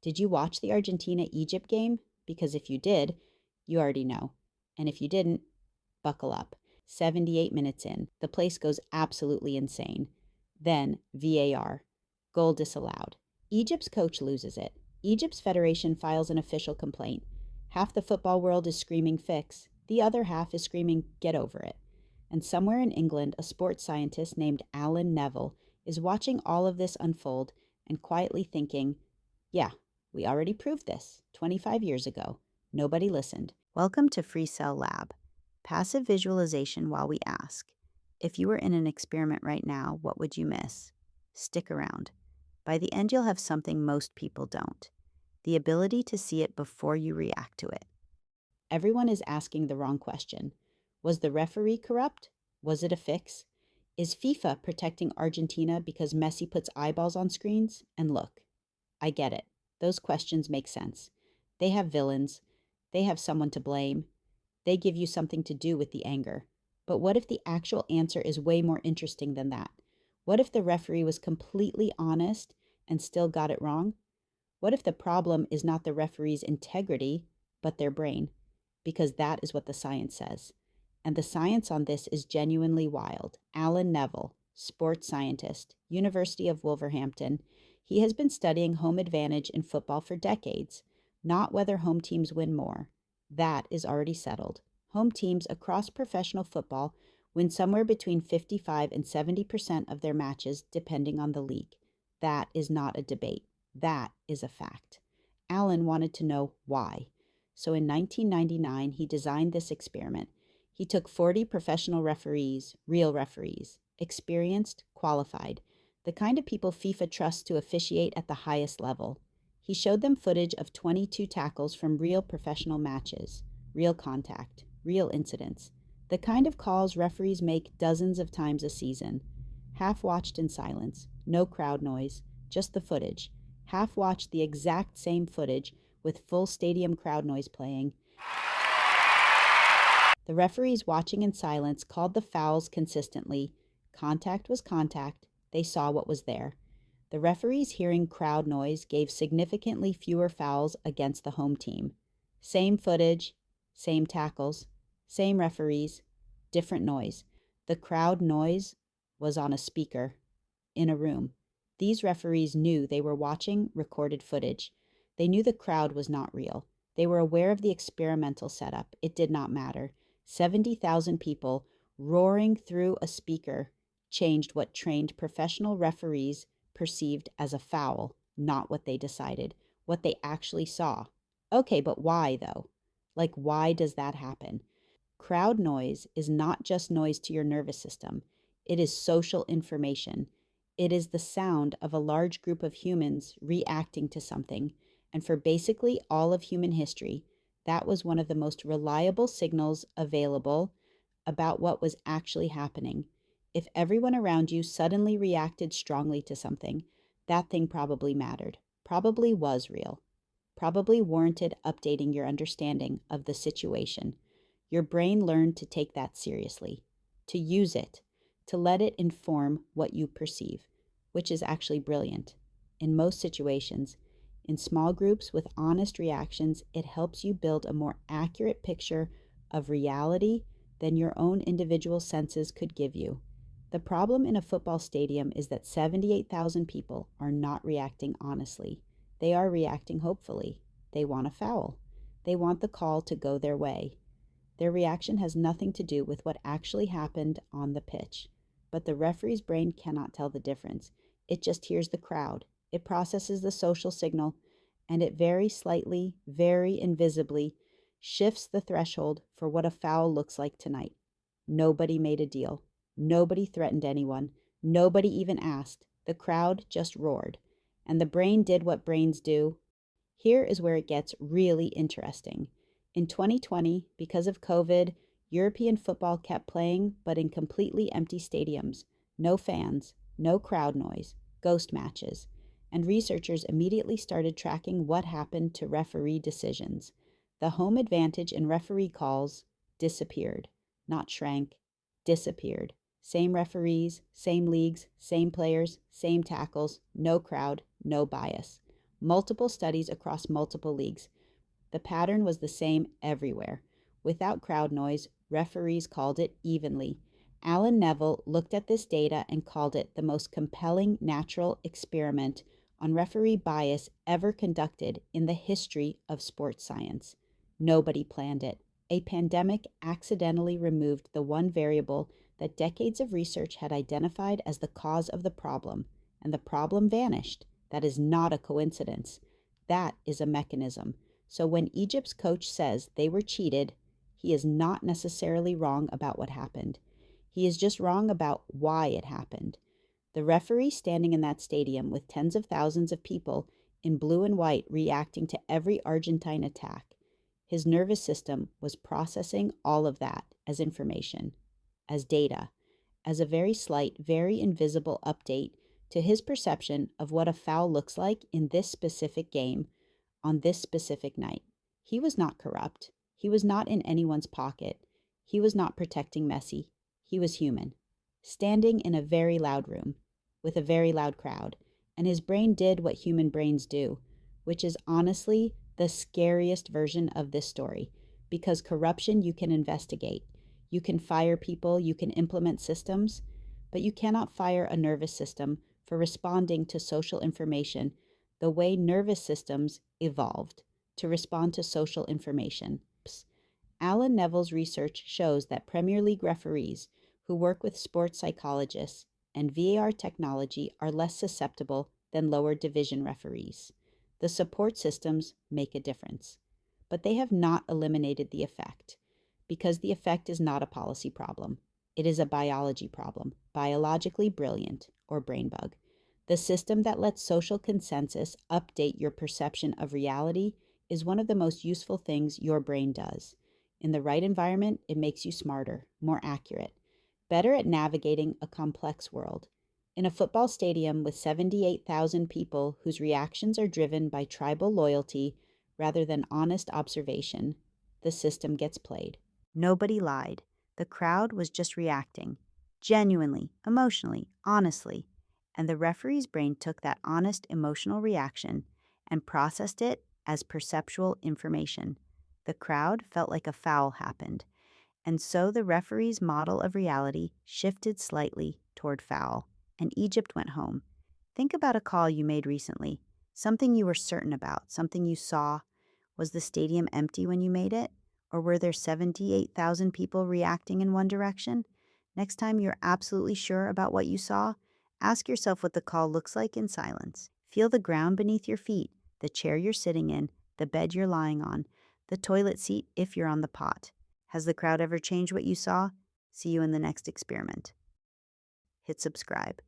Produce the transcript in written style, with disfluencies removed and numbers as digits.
Did you watch the Argentina Egypt game? Because if you did, you already know. And if you didn't, buckle up. 78 minutes in, the place goes absolutely insane. Then VAR. Goal disallowed. Egypt's coach loses it. Egypt's federation files an official complaint. Half the football world is screaming fix. The other half is screaming get over it. And somewhere in England, a sports scientist named Alan Nevill is watching all of this unfold and quietly thinking, yeah, we already proved this 25 years ago. Nobody listened. Welcome to Free Cell Lab. Passive visualization while we ask. If you were in an experiment right now, what would you miss? Stick around. By the end, you'll have something most people don't: the ability to see it before you react to it. Everyone is asking the wrong question. Was the referee corrupt? Was it a fix? Is FIFA protecting Argentina because Messi puts eyeballs on screens? And look, I get it. Those questions make sense. They have villains. They have someone to blame. They give you something to do with the anger. But what if the actual answer is way more interesting than that? What if the referee was completely honest and still got it wrong? What if the problem is not the referee's integrity, but their brain? Because that is what the science says. And the science on this is genuinely wild. Alan Nevill, sports scientist, University of Wolverhampton. He has been studying home advantage in football for decades, not whether home teams win more. That is already settled. Home teams across professional football win somewhere between 55 and 70% of their matches, depending on the league. That is not a debate. That is a fact. Alan wanted to know why. So in 1999, he designed this experiment. He took 40 professional referees, real referees, experienced, qualified, the kind of people FIFA trusts to officiate at the highest level. He showed them footage of 22 tackles from real professional matches, real contact, real incidents, the kind of calls referees make dozens of times a season. Half watched in silence, no crowd noise, just the footage. Half watched the exact same footage with full stadium crowd noise playing. The referees watching in silence called the fouls consistently. Contact was contact. They saw what was there. The referees hearing crowd noise gave significantly fewer fouls against the home team. Same footage, same tackles, same referees, different noise. The crowd noise was on a speaker in a room. These referees knew they were watching recorded footage. They knew the crowd was not real. They were aware of the experimental setup. It did not matter. 70,000 people roaring through a speaker changed what trained professional referees perceived as a foul, not what they decided, what they actually saw. Okay, but why though? Like, why does that happen? Crowd noise is not just noise to your nervous system. It is social information. It is the sound of a large group of humans reacting to something. And for basically all of human history, that was one of the most reliable signals available about what was actually happening. If everyone around you suddenly reacted strongly to something, that thing probably mattered, probably was real, probably warranted updating your understanding of the situation. Your brain learned to take that seriously, to use it, to let it inform what you perceive, which is actually brilliant. In most situations, in small groups with honest reactions, it helps you build a more accurate picture of reality than your own individual senses could give you. The problem in a football stadium is that 78,000 people are not reacting honestly. They are reacting hopefully. They want a foul. They want the call to go their way. Their reaction has nothing to do with what actually happened on the pitch. But the referee's brain cannot tell the difference. It just hears the crowd. It processes the social signal, and it very slightly, very invisibly shifts the threshold for what a foul looks like tonight. Nobody made a deal. Nobody threatened anyone. Nobody even asked. The crowd just roared. And the brain did what brains do. Here is where it gets really interesting. In 2020, because of COVID, European football kept playing, but in completely empty stadiums. No fans, no crowd noise, ghost matches. And researchers immediately started tracking what happened to referee decisions. The home advantage in referee calls disappeared, not shrank, disappeared. Same referees, same leagues, same players, same tackles, no crowd, no bias. multiple studies across multiple leagues. The pattern was the same everywhere. Without crowd noise, referees called it evenly. Alan Nevill looked at this data and called it the most compelling natural experiment on referee bias ever conducted in the history of sports science. Nobody planned it. A pandemic accidentally removed the one variable that decades of research had identified as the cause of the problem, and the problem vanished. That is not a coincidence. That is a mechanism. So when Egypt's coach says they were cheated, he is not necessarily wrong about what happened. He is just wrong about why it happened. The referee standing in that stadium with tens of thousands of people in blue and white reacting to every Argentine attack, his nervous system was processing all of that as information, as data, as a very slight, very invisible update to his perception of what a foul looks like in this specific game on this specific night. He was not corrupt. He was not in anyone's pocket. He was not protecting Messi. He was human, standing in a very loud room with a very loud crowd, and his brain did what human brains do, which is honestly the scariest version of this story, because corruption you can investigate. You can fire people, you can implement systems, but you cannot fire a nervous system for responding to social information the way nervous systems evolved to respond to social information. Alan Neville's research shows that Premier League referees who work with sports psychologists and VAR technology are less susceptible than lower division referees. The support systems make a difference, but they have not eliminated the effect, because the effect is not a policy problem. It is a biology problem, biologically brilliant, or brain bug. The system that lets social consensus update your perception of reality is one of the most useful things your brain does. In the right environment, it makes you smarter, more accurate, better at navigating a complex world. In a football stadium with 78,000 people whose reactions are driven by tribal loyalty rather than honest observation, the system gets played. Nobody lied. The crowd was just reacting, genuinely, emotionally, honestly. And the referee's brain took that honest emotional reaction and processed it as perceptual information. The crowd felt like a foul happened, and so the referee's model of reality shifted slightly toward foul, and Egypt went home. Think about a call you made recently, something you were certain about, something you saw. Was the stadium empty when you made it? Or were there 78,000 people reacting in one direction? Next time you're absolutely sure about what you saw, ask yourself what the call looks like in silence. Feel the ground beneath your feet, the chair you're sitting in, the bed you're lying on, the toilet seat if you're on the pot. Has the crowd ever changed what you saw? See you in the next experiment. Hit subscribe.